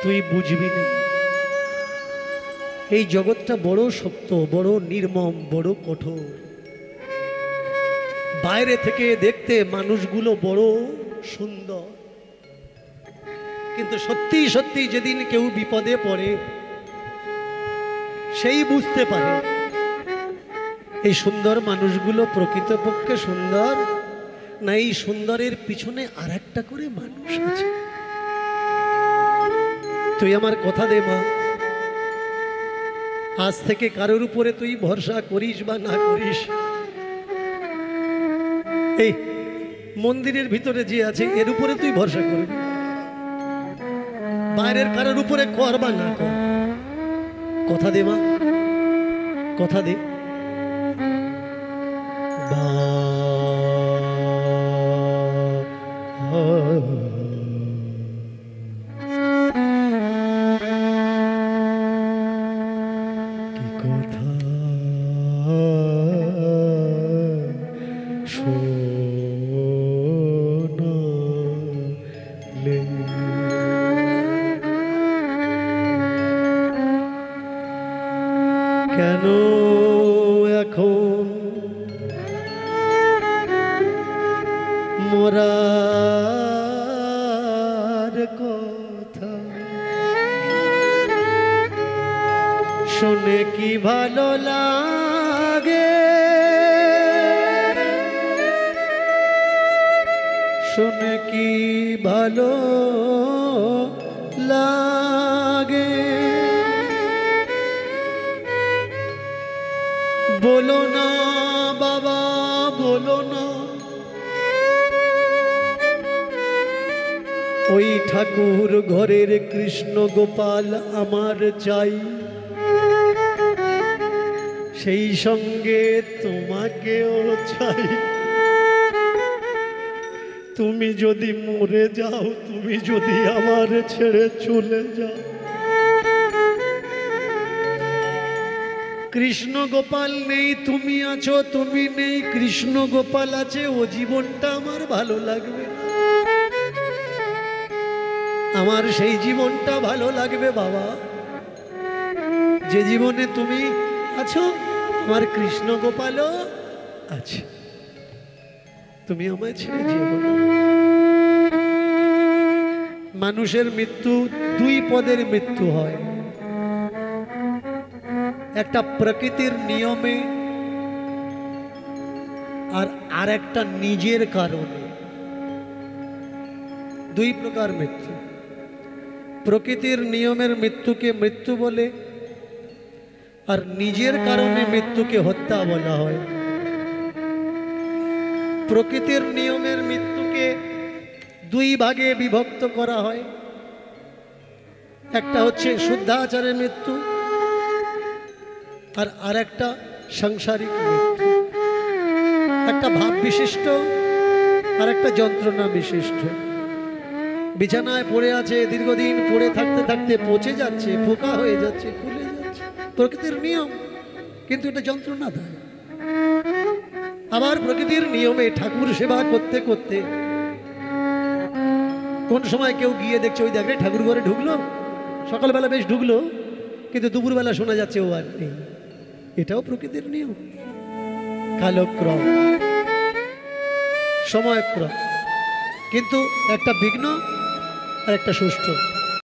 তুই বুঝবি না। এই জগৎটা বড় শক্ত, বড় নির্মম, বড় কঠোর। বাইরে থেকে দেখতে মানুষগুলো বড় সুন্দর, কিন্তু সত্যি সত্যি যেদিন কেউ বিপদে পড়ে সেই বুঝতে পারে এই সুন্দর মানুষগুলো প্রকৃতপক্ষে সুন্দর না এই সুন্দরের পিছনে আর একটা করে মানুষ আছে। তুই আমার কথা দে মা, আজ থেকে কারোর উপরে তুই ভরসা করিস বা না করিস, এই মন্দিরের ভিতরে যে আছে এর উপরে তুই ভরসা করবি, বাইরের কারোর উপরে কর বা না কর। কথা দে মা, কথা দে। কি কথা শোনালে, কেন এখন মোরার কথা শুনে কি ভালো লাগে, শুনে কি ভালো লাগে, বলো না বাবা বলো না, ওই ঠাকুর ঘরের কৃষ্ণ গোপাল আমার চাই, সেই সঙ্গে তোমাকেও চাই। তুমি যদি মরে যাও, তুমি যদি আমার ছেড়ে চলে যাও, কৃষ্ণ গোপাল নেই, তুমি আছো, তুমি নেই, কৃষ্ণ গোপাল আছে, ও জীবনটা আমার ভালো লাগবে, আমার সেই জীবনটা ভালো লাগবে বাবা যে জীবনে তুমি আছো, আমার কৃষ্ণ গোপালও আছে, তুমি আমায় ছেড়ে যেও না। মানুষের মৃত্যু দুই পদের মৃত্যু হয়, একটা প্রকৃতির নিয়মে আর আরেকটা নিজের কারণে। দুই প্রকার মৃত্যু। প্রকৃতির নিয়মের মৃত্যুকে মৃত্যু বলে, আর নিজের কারণে মৃত্যুকে হত্যা বলা হয়। প্রকৃতির নিয়মের মৃত্যুকে দুই ভাগে বিভক্ত করা হয়, একটা হচ্ছে শুদ্ধাচারের মৃত্যু, আর আরেকটা সাংসারিক মৃত্যু। একটা ভাব বিশিষ্ট আর একটা যন্ত্রণা বিশিষ্ট। বিছানায় পড়ে আছে, দীর্ঘদিন পড়ে থাকতে থাকতে পচে যাচ্ছে, পোকা হয়ে যাচ্ছে, ফুলে যাচ্ছে, প্রকৃতির নিয়ম, কিন্তু এটা যন্ত্রণা দেয়। আবার প্রকৃতির নিয়মে ঠাকুর সেবা করতে করতে কোন সময় কেউ গিয়ে দেখছে ওই দেখে ঠাকুর ঘরে ঢুকলো, সকালবেলা বেশ ঢুকলো, কিন্তু দুপুরবেলা শোনা যাচ্ছে ও আর নেই। এটাও প্রকৃতির নিয়ম। কালক্রম, সময়ক্রম, কিন্তু একটা বিঘ্ন আর একটা সুষ্ঠু।